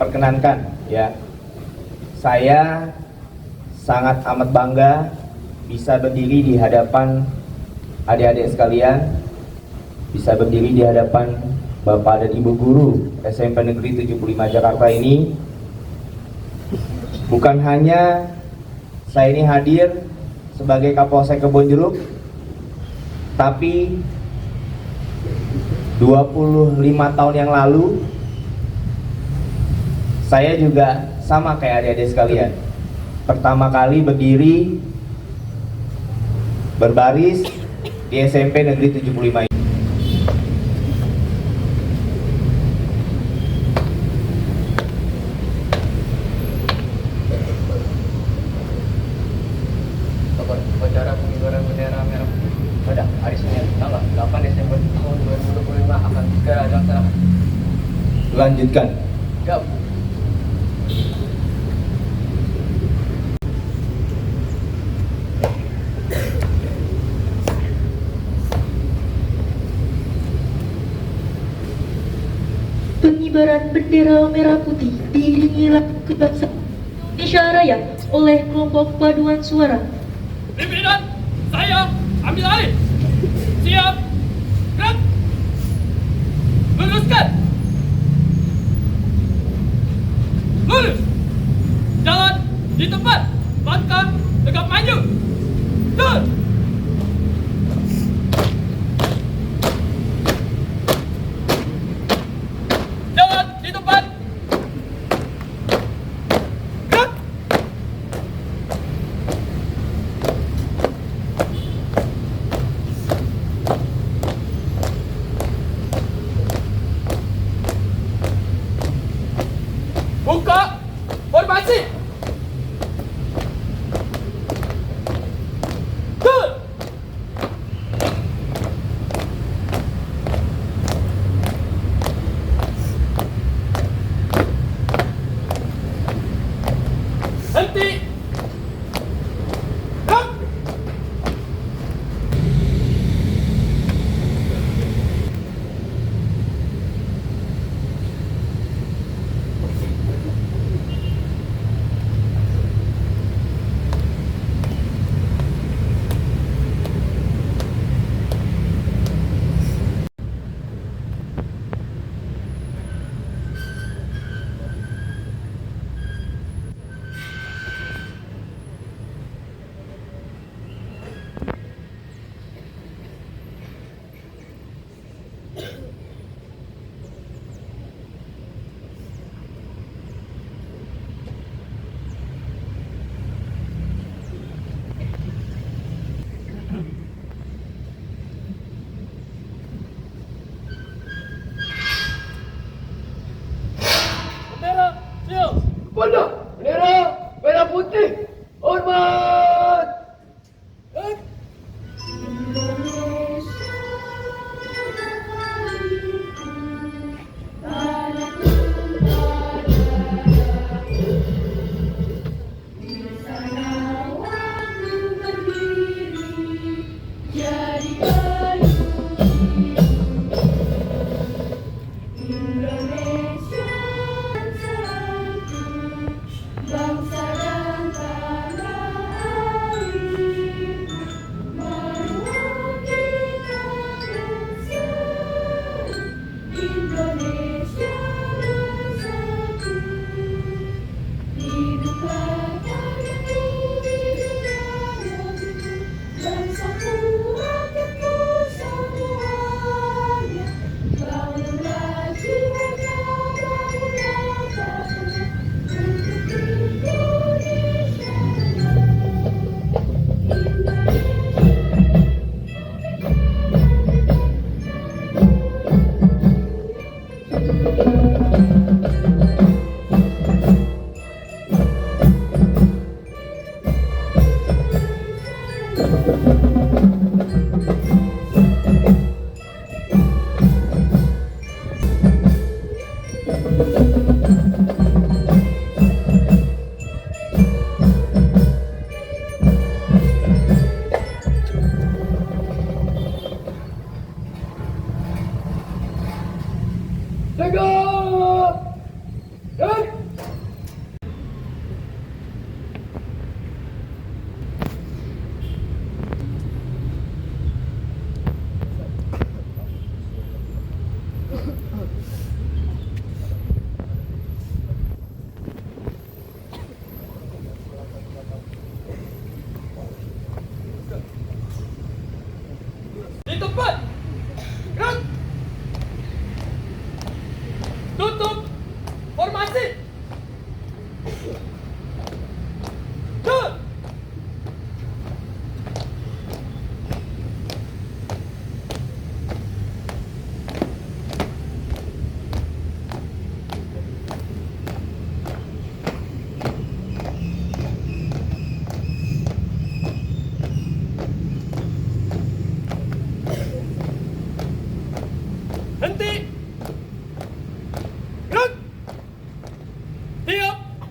perkenankan ya, saya sangat amat bangga bisa berdiri di hadapan adik-adik sekalian, bisa berdiri di hadapan Bapak dan Ibu Guru SMP Negeri 75 Jakarta ini. Bukan hanya saya ini hadir sebagai Kapolsek Kebonjeruk, tapi 25 tahun yang lalu saya juga sama kayak adik-adik sekalian, pertama kali berdiri berbaris di SMP Negeri 75 ini. Upacara pengibaran bendera merah putih pada hari Senin tanggal 8 Desember tahun 2025 akan segera dilaksanakan. Lanjutkan. Siap. Pengibaran bendera merah putih diiringi lagu kebangsaan Indonesia Raya oleh kelompok paduan suara. Pimpinan, saya ambil alih. Siap, gerak. Luruskan. Lurus. Jalan di tempat. Langkah tegap maju. Turun. Jalan di tempat. Gerak. Buka formasi. Turun. Henti. Gerak. Bendera, siap. Kepada bendera merah putih. Hormat. Bangsa dan tanah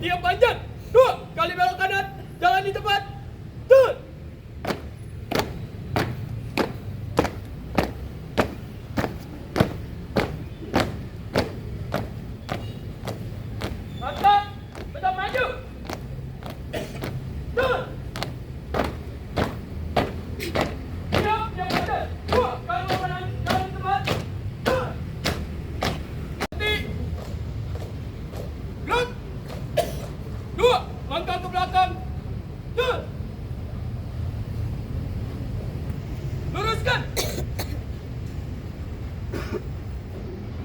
tiap panjat. 2 kali belok kanan, jalan di tempat. Turun. Mantap, betul maju. Turun. Siap, yang ada. 2 kali belok kanan, jalan di tempat. Turun. Berhenti. Gerak. 2 langkah ke belakang. Turun. Luruskan.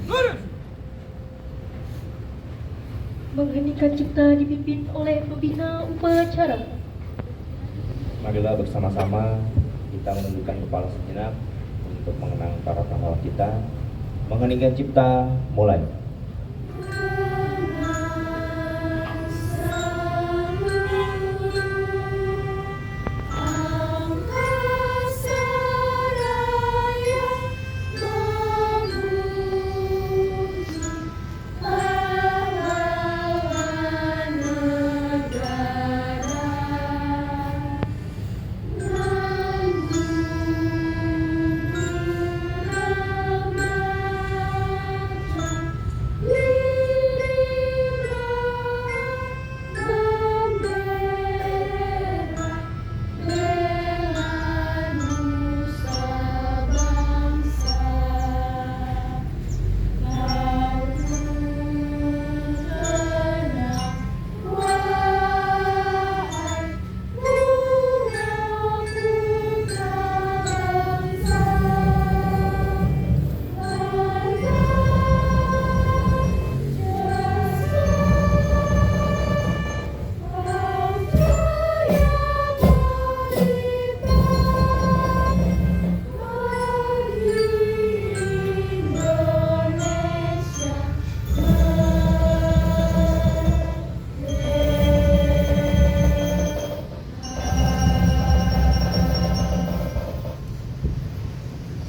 Lurus. Mengheningkan cipta dipimpin oleh pembina upacara. Marilah bersama-sama kita menundukkan kepala sejenak untuk mengenang para pahlawan kita. Mengheningkan cipta, mulai.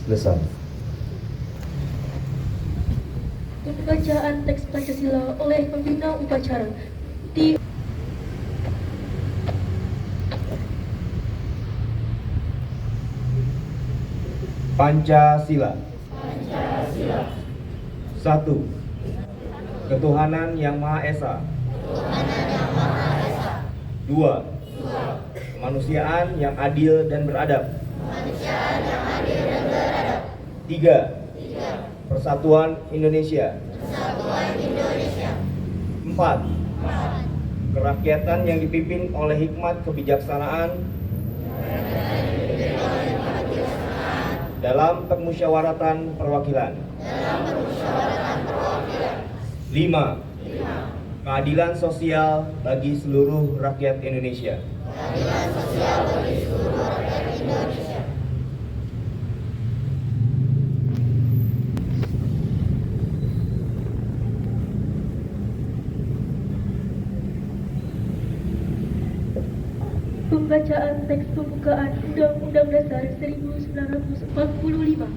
Selesai. Pembacaan teks Pancasila oleh pembina upacara. Pancasila. 1. Ketuhanan Yang Maha Esa. 2. Kemanusiaan yang adil dan beradab. 3. Persatuan Indonesia. 4. Kerakyatan yang dipimpin oleh hikmat kebijaksanaan dalam permusyawaratan perwakilan. 5. Keadilan sosial bagi seluruh rakyat Indonesia. Pembacaan teks pembukaan Undang-Undang Dasar 1945.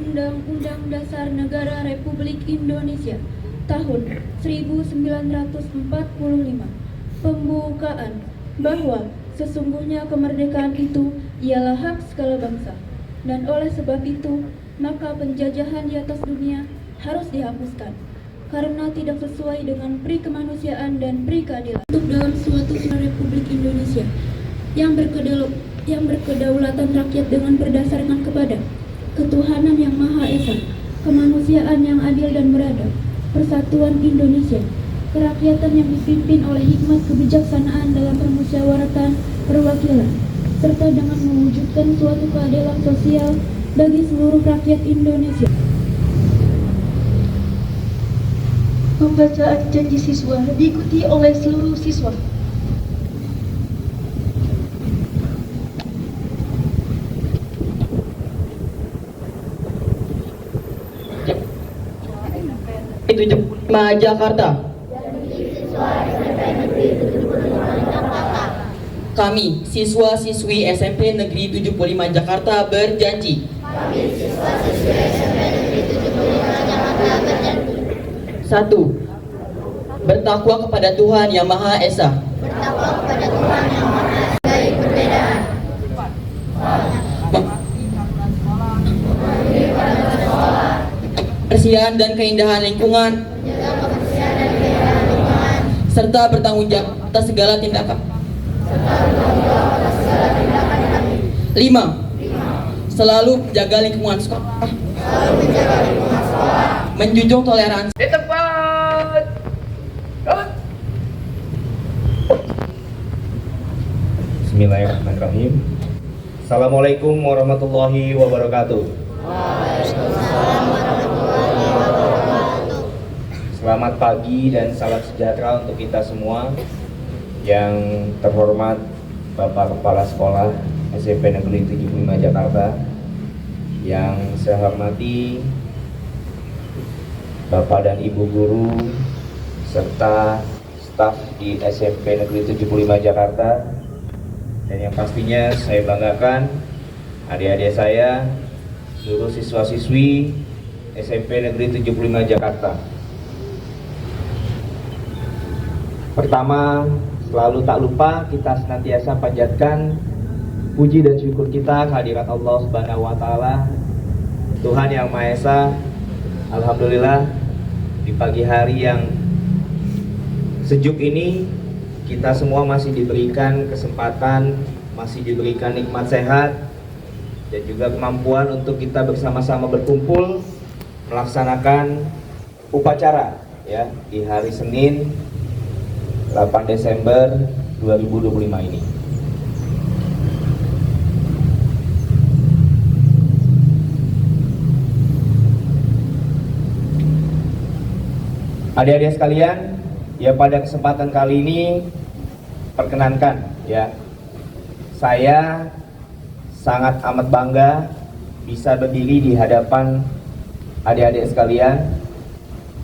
Undang-Undang Dasar Negara Republik Indonesia tahun 1945. Pembukaan bahwa sesungguhnya kemerdekaan itu ialah hak segala bangsa, dan oleh sebab itu maka penjajahan di atas dunia harus dihapuskan karena tidak sesuai dengan pri kemanusiaan dan pri keadilan. Untuk dalam suatu negara Republik Indonesia yang berkedaulatan rakyat dengan berdasarkan kepada ketuhanan yang Maha Esa, kemanusiaan yang adil dan beradab, persatuan Indonesia, kerakyatan yang dipimpin oleh hikmat kebijaksanaan dalam permusyawaratan perwakilan, serta dengan mewujudkan suatu keadilan sosial bagi seluruh rakyat Indonesia. Pembacaan janji siswa diikuti oleh seluruh siswa. Itu Jakarta. Kami, siswa-siswi SMP Negeri 75 Jakarta berjanji. Satu, bertakwa kepada Tuhan Yang Maha Esa. Kebersihan dan keindahan lingkungan, serta bertanggung jawab atas segala tindakan. 5. Selalu menjaga lingkungan sekolah, menjunjung toleransi. Di tempat. Out. Bismillahirrahmanirrahim. Assalamualaikum warahmatullahi wabarakatuh. Selamat pagi dan salam sejahtera untuk kita semua. Yang terhormat Bapak Kepala Sekolah SMP Negeri 75 Jakarta, yang saya hormati Bapak dan Ibu guru serta staf di SMP Negeri 75 Jakarta, dan yang pastinya saya banggakan adik-adik saya, seluruh siswa-siswi SMP Negeri 75 Jakarta. Pertama, selalu tak lupa kita senantiasa panjatkan puji dan syukur kita kehadirat Allah Subhanahu wa taala, Tuhan Yang Maha Esa. Alhamdulillah, di pagi hari yang sejuk ini kita semua masih diberikan kesempatan, masih diberikan nikmat sehat dan juga kemampuan untuk kita bersama-sama berkumpul melaksanakan upacara ya di hari Senin 8 Desember 2025 ini. Adik-adik sekalian, ya pada kesempatan kali ini perkenankan ya, saya sangat amat bangga bisa berdiri di hadapan adik-adik sekalian,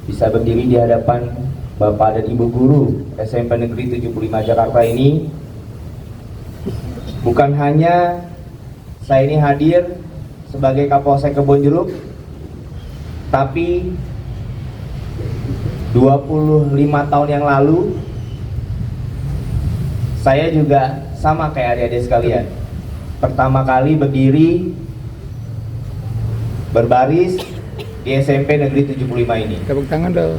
bisa berdiri di hadapan Bapak dan Ibu guru SMP Negeri 75 Jakarta ini. Bukan hanya saya ini hadir sebagai Kapolsek Kebonjeruk, tapi 25 tahun yang lalu saya juga sama kayak adik-adik sekalian, pertama kali berdiri berbaris di SMP Negeri 75 ini. Tepuk tangan dong.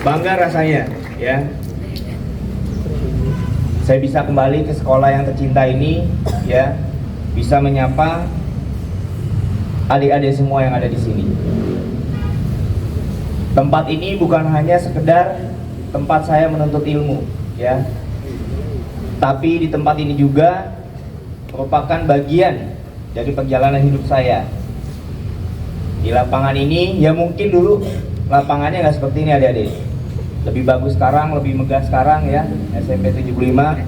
Bangga rasanya ya, saya bisa kembali ke sekolah yang tercinta ini ya, bisa menyapa adik-adik semua yang ada di sini. Tempat ini bukan hanya sekedar tempat saya menuntut ilmu ya, tapi di tempat ini juga merupakan bagian dari perjalanan hidup saya. Di lapangan ini ya, mungkin dulu lapangannya nggak seperti ini adik-adik, lebih bagus sekarang, lebih megah sekarang ya, SMP 75.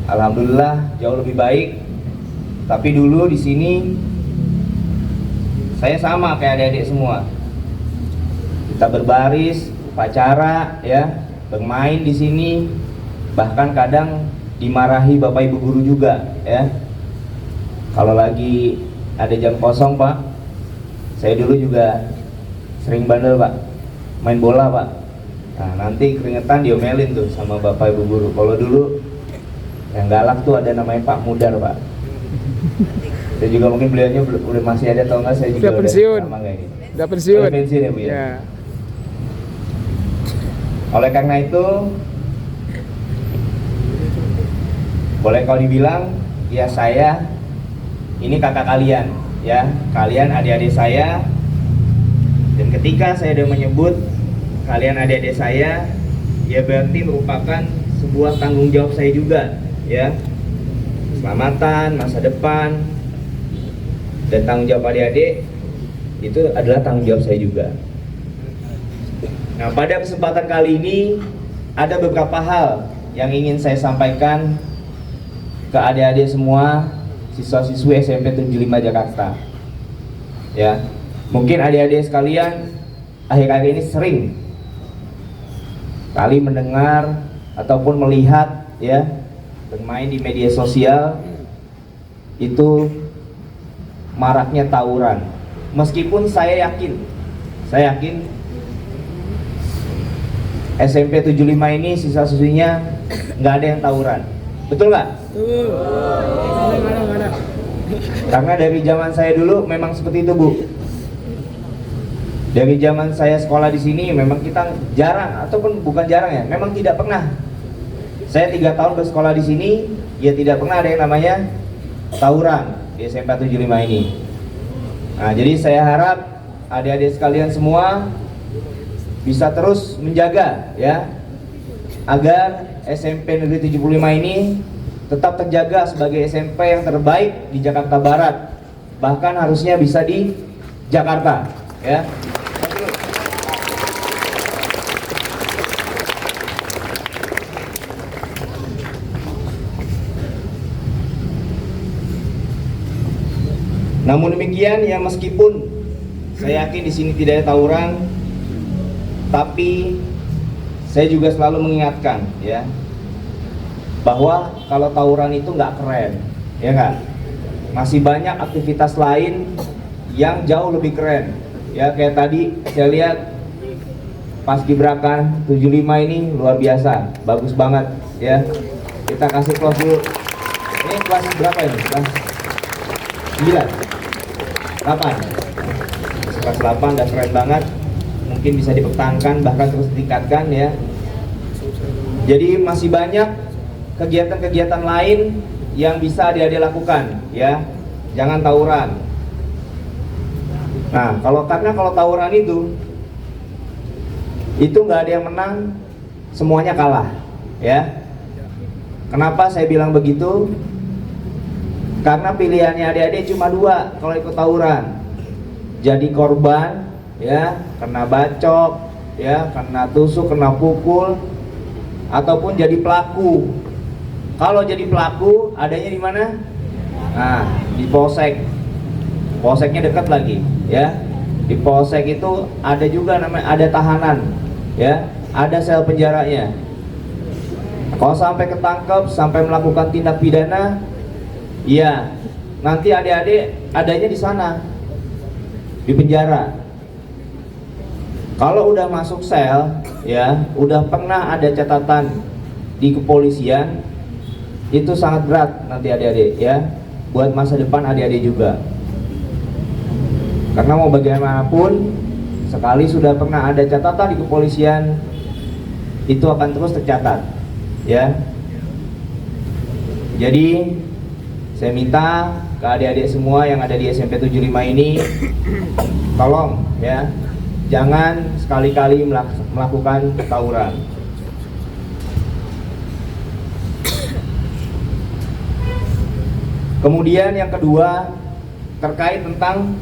Alhamdulillah jauh lebih baik. Tapi dulu di sini saya sama kayak adik-adik semua. Kita berbaris, upacara ya, bermain di sini, bahkan kadang dimarahi Bapak Ibu guru juga ya. Kalau lagi ada jam kosong Pak, saya dulu juga sering bandel Pak, main bola Pak. Nah nanti keringetan diomelin tuh sama Bapak Ibu guru. Kalau dulu yang galak tuh ada namanya Pak Mudar Pak. Saya juga mungkin beliaunya udah masih ada atau enggak, saya juga Udah pensiun. lama nggak ini. Udah pensiun. Udah pensiun ya Bu ya. Ya. Oleh karena itu, boleh kalau dibilang ya saya ini kakak kalian ya, kalian adik-adik saya. Dan ketika saya udah menyebut kalian adik-adik saya, ya berarti merupakan sebuah tanggung jawab saya juga ya. Keselamatan, masa depan, dan tanggung jawab adik-adik itu adalah tanggung jawab saya juga. Nah pada kesempatan kali ini ada beberapa hal yang ingin saya sampaikan ke adik-adik semua siswa-siswi SMP 75 Jakarta ya. Mungkin adik-adik sekalian akhir-akhir ini sering kali mendengar ataupun melihat ya bermain di media sosial itu maraknya tawuran. Meskipun saya yakin SMP 75 ini sisa-sisinya nggak ada yang tawuran. Betul nggak? Karena dari zaman saya dulu memang seperti itu, Bu. Dari zaman saya sekolah di sini memang kita jarang, ataupun bukan jarang ya, memang tidak pernah. Saya 3 tahun bersekolah di sini, ya tidak pernah ada yang namanya tawuran di SMP 75 ini. Nah, jadi saya harap adik-adik sekalian semua bisa terus menjaga ya, agar SMP Negeri 75 ini tetap terjaga sebagai SMP yang terbaik di Jakarta Barat, bahkan harusnya bisa di Jakarta ya. Namun demikian ya, meskipun saya yakin di sini tidak ada tawuran, tapi saya juga selalu mengingatkan ya, bahwa kalau tawuran itu nggak keren, ya nggak? Masih banyak aktivitas lain yang jauh lebih keren. Ya kayak tadi saya lihat Paskibraka 75 ini luar biasa, bagus banget ya. Kita kasih close dulu. Ini kelas berapa ini? Kelas 9? 8? Kelas 8 udah keren banget. Mungkin bisa dipertahankan, bahkan terus ditingkatkan ya. Jadi masih banyak kegiatan-kegiatan lain yang bisa adik-adik lakukan ya, jangan tawuran. Nah, kalau tawuran itu nggak ada yang menang, semuanya kalah ya. Kenapa saya bilang begitu? Karena pilihannya adik-adik cuma 2 kalau ikut tawuran. Jadi korban ya, kena bacok ya, kena tusuk, kena pukul, ataupun jadi pelaku. Kalau jadi pelaku adanya di mana? Nah, di polsek. Polseknya dekat lagi, ya. Di polsek itu ada juga namanya, ada tahanan, ya. Ada sel penjaranya. Kalau sampai ketangkep, sampai melakukan tindak pidana, ya, nanti adik-adik adanya di sana, di penjara. Kalau udah masuk sel, ya, udah pernah ada catatan di kepolisian, itu sangat berat nanti adik-adik ya, buat masa depan adik-adik juga. Karena mau bagaimanapun, sekali sudah pernah ada catatan di kepolisian, itu akan terus tercatat ya. Jadi saya minta ke adik-adik semua yang ada di SMP 75 ini, tolong ya, jangan sekali-kali melakukan tawuran. Kemudian yang kedua, terkait tentang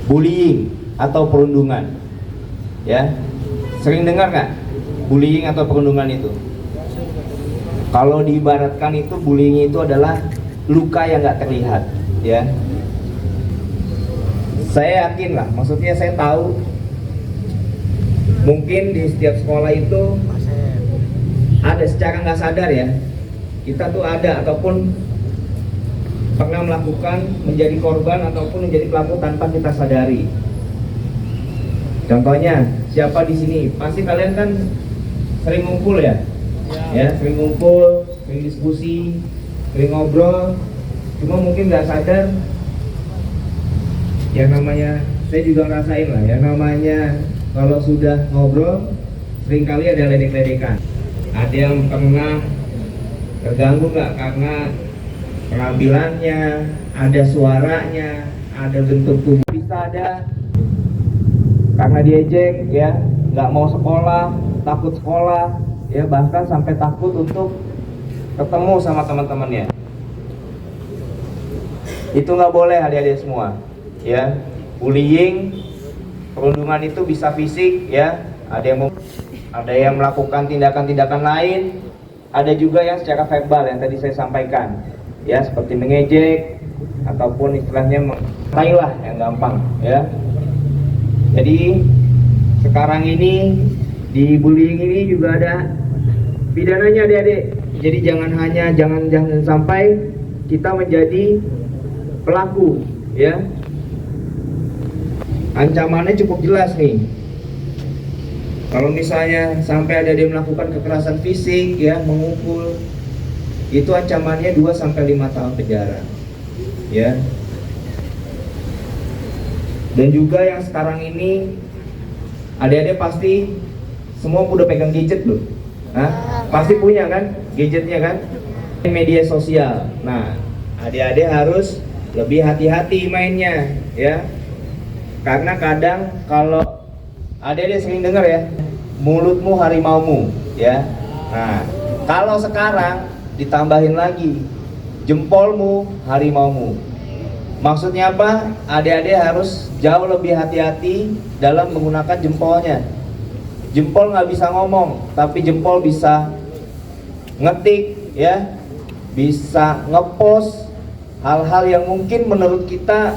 bullying atau perundungan. Ya, sering dengar nggak bullying atau perundungan itu? Kalau diibaratkan itu, bullying itu adalah luka yang nggak terlihat. Ya, saya yakin lah, maksudnya saya tahu, mungkin di setiap sekolah itu ada secara nggak sadar ya, kita tuh ada ataupun pernah melakukan, menjadi korban ataupun menjadi pelaku tanpa kita sadari. Contohnya, siapa di sini? Pasti kalian kan sering ngumpul ya? Ya, sering ngumpul, sering diskusi, sering ngobrol. Cuma mungkin nggak sadar, yang namanya, saya juga ngerasain lah, yang namanya kalau sudah ngobrol, seringkali ada ledek-ledekan. Ada yang pernah terganggu nggak karena penampilannya, ada suaranya, ada bentuk tubuh, bisa ada karena diejek ya, nggak mau sekolah, takut sekolah ya, bahkan sampai takut untuk ketemu sama teman-temannya. Itu nggak boleh adik-adik semua ya. Bullying, perundungan itu bisa fisik ya, ada yang melakukan tindakan-tindakan lain, ada juga yang secara verbal yang tadi saya sampaikan ya, seperti mengejek ataupun istilahnya mentai lah yang gampang ya. Jadi sekarang ini Di bullying ini juga ada pidananya adik-adik. Jadi jangan sampai kita menjadi pelaku, ya. Ancamannya cukup jelas nih. Kalau misalnya sampai ada dia melakukan kekerasan fisik, ya, memukul, itu ancamannya 2 sampai 5 tahun penjara. Ya. Dan juga yang sekarang ini adik-adik pasti semua udah pegang gadget loh. Hah? Pasti punya kan gadgetnya kan? Media sosial. Nah, adik-adik harus lebih hati-hati mainnya, ya. Karena kadang kalau adik-adik sering dengar ya, mulutmu harimaumu, ya. Nah, kalau sekarang ditambahin lagi, jempolmu harimaumu. Maksudnya apa? Adik-adik harus jauh lebih hati-hati dalam menggunakan jempolnya. Jempol nggak bisa ngomong, tapi jempol bisa ngetik, ya, bisa ngepost hal-hal yang mungkin menurut kita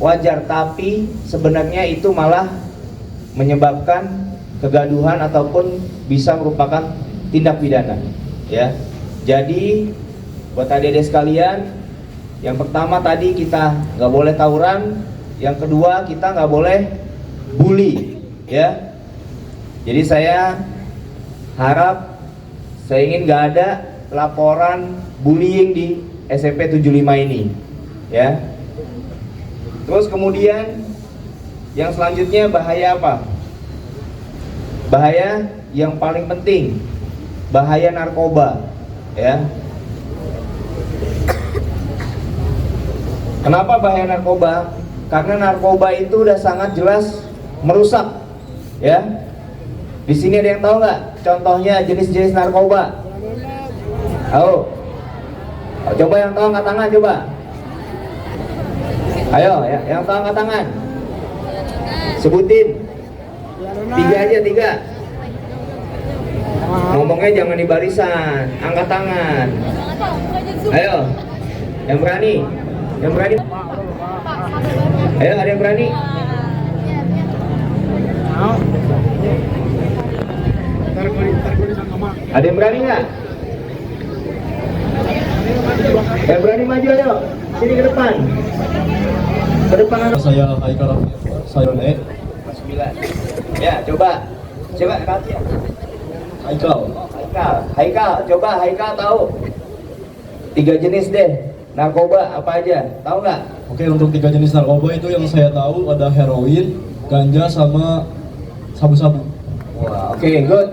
wajar, tapi sebenarnya itu malah menyebabkan kegaduhan ataupun bisa merupakan tindak pidana, ya. Jadi buat adik-adik sekalian, yang pertama tadi kita nggak boleh tawuran, yang kedua kita nggak boleh bully, ya. Jadi saya harap, saya ingin nggak ada laporan bullying di SMP 75 ini, ya. Terus kemudian yang selanjutnya bahaya apa? Bahaya yang paling penting, bahaya narkoba, ya. Kenapa bahaya narkoba? Karena narkoba itu udah sangat jelas merusak, ya. Di sini ada yang tahu nggak contohnya jenis-jenis narkoba? Tahu? Coba yang tahu angkat tangan coba. Ayo, ya, yang tahu angkat tangan. Sebutin. 3 aja, 3. Ngomongnya jangan di barisan, angkat tangan. Ayo, yang berani. Yang berani. Ayo, ada yang berani? Ada yang berani nggak? Yang berani maju ayo. Sini ke depan. Ke depan. Saya Haikal Sayone. 9. Ya, coba. Coba kasih. Haikal. Haikal, coba Haikal tahu 3 jenis deh narkoba apa aja, tahu nggak? Oke, untuk 3 jenis narkoba itu yang saya tahu ada heroin, ganja, sama sabu-sabu. Wah, oke, good.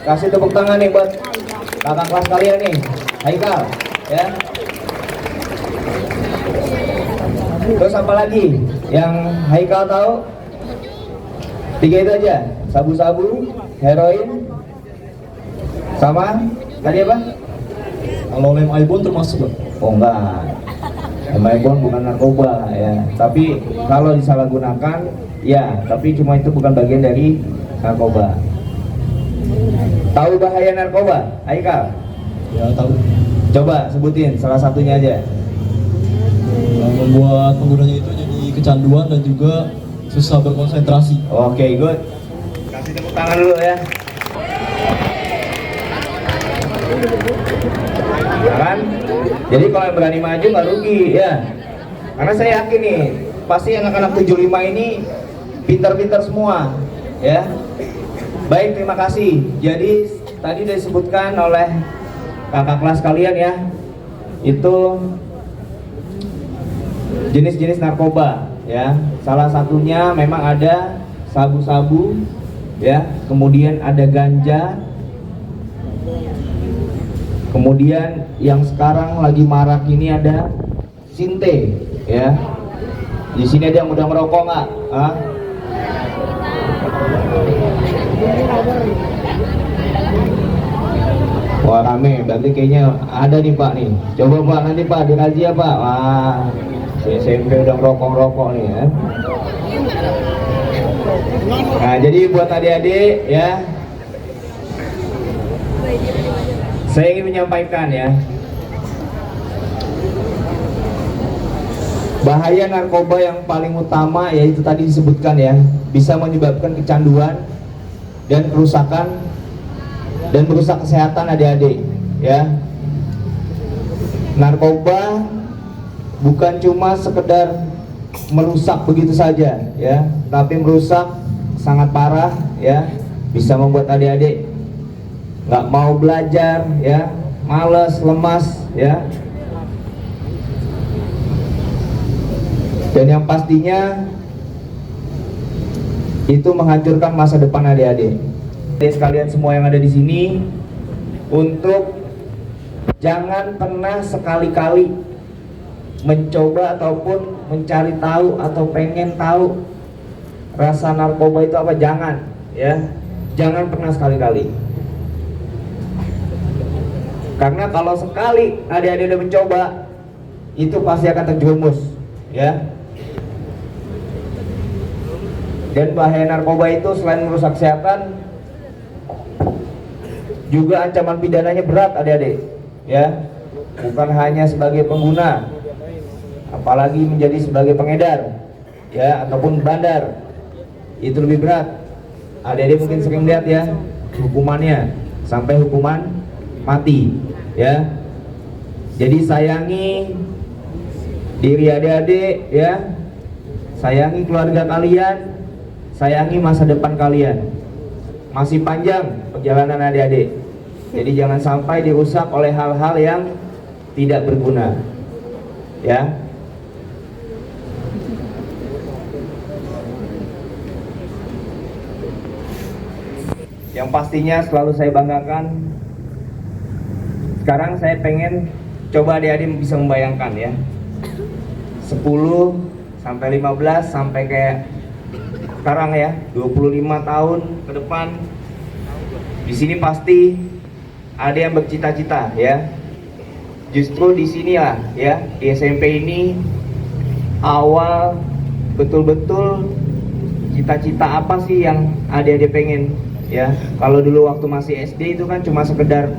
Kasih tepuk tangan nih buat kakak kelas kalian nih, Haikal, ya. Terus apa lagi yang Haikal tahu? 3 itu aja, sabu-sabu, heroin, sama tadi apa? Kalau lem ibon termasuk, Pak? Oh enggak, lem bukan narkoba, ya. Tapi kalau disalahgunakan, ya. Tapi cuma itu bukan bagian dari narkoba. Tahu bahaya narkoba, Haikal? Ya, tahu. Coba sebutin salah satunya aja. Membuat penggunanya itu jadi kecanduan dan juga susah berkonsentrasi. Oke, good. Kasih tepuk tangan dulu ya. Nah, kan? Jadi kalau yang berani maju nggak rugi, ya. Karena saya yakin nih, pasti anak-anak 75 ini pintar-pintar semua, ya. Baik, terima kasih. Jadi tadi disebutkan oleh kakak kelas kalian ya, itu jenis-jenis narkoba, ya. Salah satunya memang ada sabu-sabu, ya. Kemudian ada ganja. Kemudian yang sekarang lagi marak ini ada sinte, ya. Di sini ada yang udah merokok nggak? Hah? Wah, rame, berarti kayaknya ada nih Pak nih. Coba Pak, nanti Pak dirazia Pak. Wah, si SMP udah merokok nih ya. Nah, jadi buat adik-adik ya, saya ingin menyampaikan ya, bahaya narkoba yang paling utama yaitu tadi disebutkan ya, bisa menyebabkan kecanduan, dan kerusakan dan merusak kesehatan adik-adik, ya. Narkoba bukan cuma sekedar merusak begitu saja, ya, tapi merusak sangat parah, ya. Bisa membuat adik-adik nggak mau belajar, ya, malas, lemas, ya. Dan yang pastinya itu menghancurkan masa depan adik-adik. Jadi sekalian semua yang ada di sini, untuk jangan pernah sekali-kali mencoba ataupun mencari tahu atau pengen tahu rasa narkoba itu apa, jangan, ya. Jangan pernah sekali-kali. Karena kalau sekali adik-adik udah mencoba, itu pasti akan terjerumus, ya. Dan bahaya narkoba itu selain merusak kesehatan, juga ancaman pidananya berat adik-adik, ya. Bukan hanya sebagai pengguna, apalagi menjadi sebagai pengedar, ya, ataupun bandar, itu lebih berat. Adik-adik mungkin sering lihat, ya, hukumannya sampai hukuman mati, ya. Jadi sayangi diri adik-adik, ya, sayangi keluarga kalian, sayangi masa depan kalian. Masih panjang perjalanan adik-adik, jadi jangan sampai dirusak oleh hal-hal yang tidak berguna, ya. Yang pastinya selalu saya banggakan, sekarang saya pengen coba adik-adik bisa membayangkan, ya, 10 sampai 15 sampai kayak sekarang, ya, 25 tahun ke depan. Di sini pasti ada yang bercita-cita, ya. Justru di sinilah, ya, di SMP ini awal betul-betul cita-cita apa sih yang adik-adik pengen, ya. Kalau dulu waktu masih SD itu kan cuma sekedar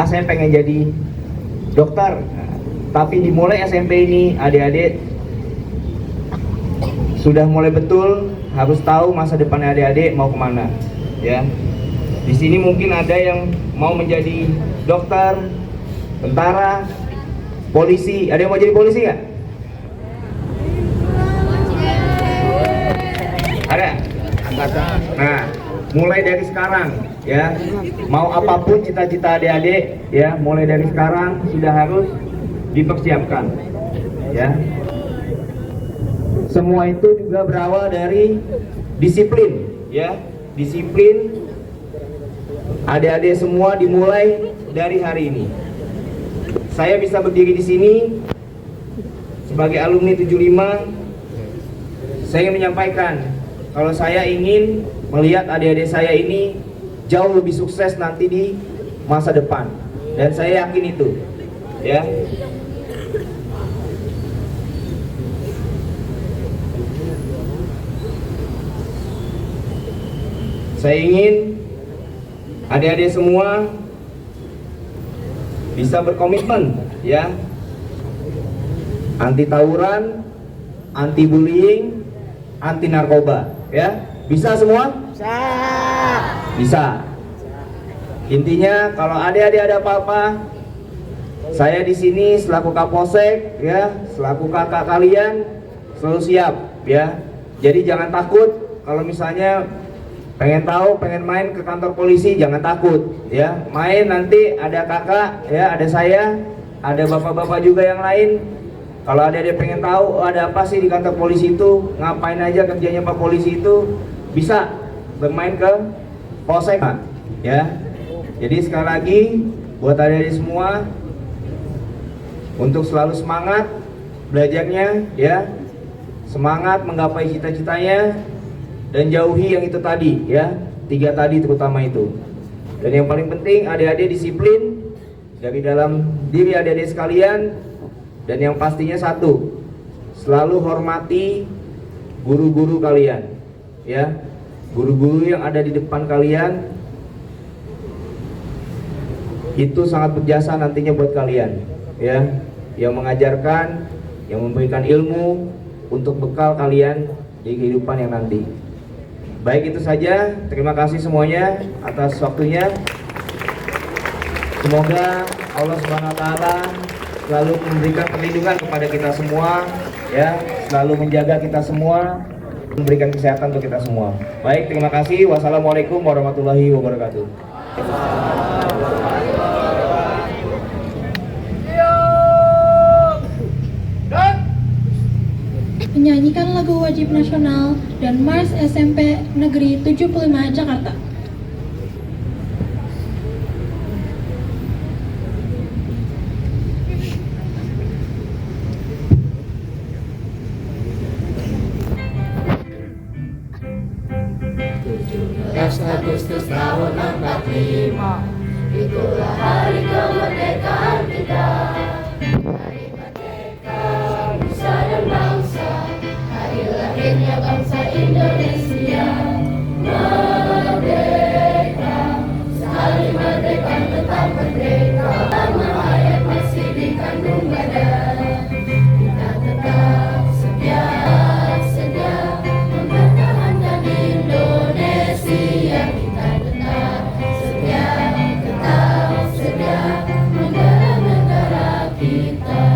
saya pengen jadi dokter. Nah, tapi dimulai SMP ini adik-adik sudah mulai betul harus tahu masa depan adik-adik mau kemana, ya. Di sini mungkin ada yang mau menjadi dokter, tentara, polisi. Ada yang mau jadi polisi nggak? Ada? Nah, mulai dari sekarang, ya, mau apapun cita-cita adik-adik, ya, mulai dari sekarang sudah harus dipersiapkan, ya. Semua itu juga berawal dari disiplin, ya. Disiplin adik-adik semua dimulai dari hari ini. Saya bisa berdiri di sini sebagai alumni 75. Saya ingin menyampaikan kalau saya ingin melihat adik-adik saya ini jauh lebih sukses nanti di masa depan, dan saya yakin itu, ya. Saya ingin adik-adik semua bisa berkomitmen, ya, anti tawuran, anti bullying, anti narkoba, ya. Bisa semua? Bisa. Intinya kalau adik-adik ada apa-apa, saya di sini selaku Kapolsek, ya, selaku kakak kalian selalu siap, ya. Jadi jangan takut kalau misalnya pengen tahu, pengen main ke kantor polisi, jangan takut, ya. Main nanti ada kakak, ya, ada saya, ada bapak-bapak juga yang lain. Kalau ada pengen tahu ada apa sih di kantor polisi itu, ngapain aja kerjanya Pak Polisi itu, bisa bermain ke polsek, ya. Jadi sekali lagi buat adik-adik semua untuk selalu semangat belajarnya, ya, semangat menggapai cita-citanya, dan jauhi yang itu tadi, ya, 3 tadi terutama itu. Dan yang paling penting adik-adik disiplin dari dalam diri adik-adik sekalian. Dan yang pastinya satu, selalu hormati guru-guru kalian, ya. Guru-guru yang ada di depan kalian itu sangat berjasa nantinya buat kalian, ya, yang mengajarkan, yang memberikan ilmu untuk bekal kalian di kehidupan yang nanti. Baik, itu saja. Terima kasih semuanya atas waktunya. Semoga Allah Subhanahu wa taala selalu memberikan perlindungan kepada kita semua, ya, selalu menjaga kita semua, memberikan kesehatan untuk kita semua. Baik, terima kasih. Wassalamualaikum warahmatullahi wabarakatuh. Menyanyikan lagu wajib nasional dan Mars SMP Negeri 75 Jakarta. Agustus tahun 45, itulah hari kemerdekaan kita. Hari merdeka, nusa dan bangsa, hari lahirnya bangsa Indonesia. Merdeka, sekali merdeka tetap merdeka. Lama ayat masih dikandung badan, kita tetap setia mempertahankan Indonesia. Kita tetap setia membela negara kita.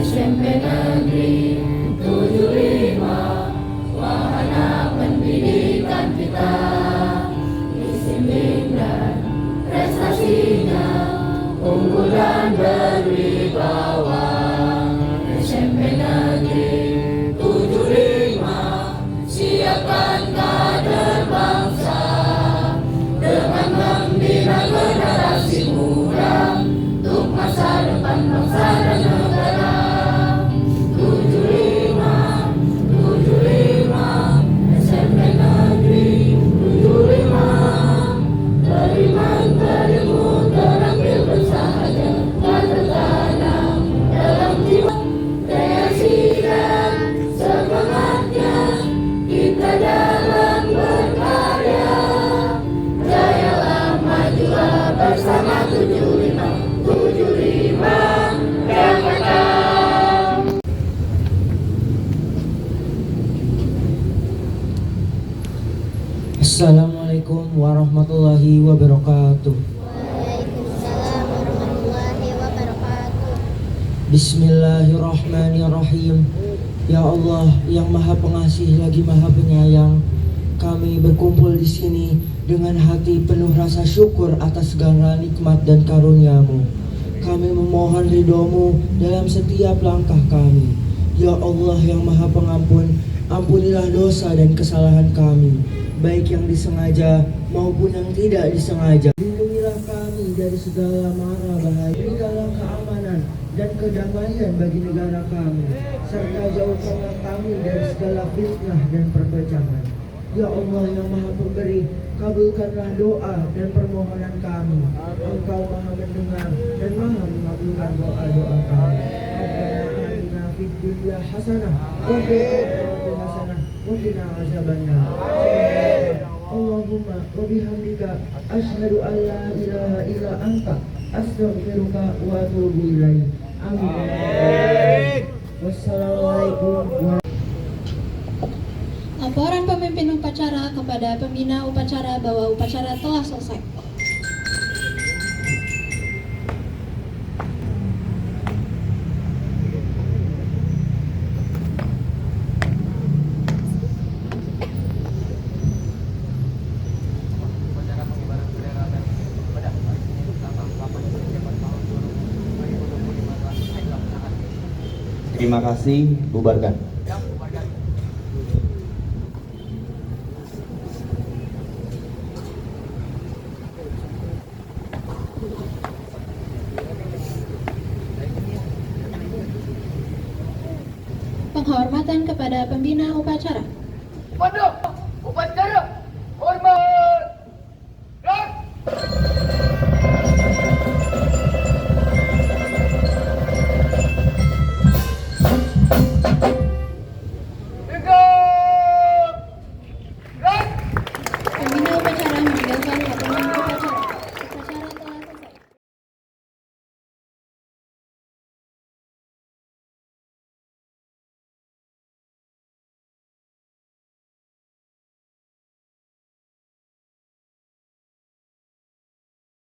SMP Negeri 75, wahana pendidikan kita. Disiplin dan prestasinya unggul dan berwibawa. SMP Negeri 75, siapkan kader bangsa dengan membina generasi muda untuk masa depan bangsa dan negara. 75, SMP Negeri 75, beriman berilmu terampil bersahaja, tak tertanam dalam jiwa kreasi dan semangatnya kita dalam berkarya. Jayalah, majulah bersama 75 Jakarta. Assalamualaikum warahmatullahi wabarakatuh. Waalaikumsalam warahmatullahi wabarakatuh. Bismillahirrahmanirrahim. Ya Allah yang Maha Pengasih lagi Maha Penyayang, kami berkumpul di sini dengan hati penuh rasa syukur atas segala nikmat dan karunia-Mu. Kami memohon ridho-Mu dalam setiap langkah kami. Ya Allah yang Maha Pengampun, ampunilah dosa dan kesalahan kami, baik yang disengaja maupun yang tidak disengaja. Lindungilah kami dari segala mara bahaya. Berikanlah keamanan dan kedamaian bagi negara kami, serta jauhkanlah kami dari segala fitnah dan perpecahan. Ya Allah yang Maha Pemberi, kabulkanlah doa dan permohonan kami. Engkau Maha mendengar dan Maha mengabulkan doa-doa kami. Rabbana atina fid dunya hasanah wa fil akhirati hasanah wa qina azabannar. Allahumma wa bihamdika asyhadu an la ilaha illa anta astaghfiruka wa atubu ilaik. Amin. Wassalamualaikum warahmatullahi. Laporan pemimpin upacara kepada pembina upacara bahwa upacara telah selesai. Upacara pengibaran bendera merah putih pada hari Senin tanggal 8 September tahun 2025 telah selesai dilaksanakan. Terima kasih, bubarkan. Yang bubarkan. Penghormatan kepada pembina upacara. Pondok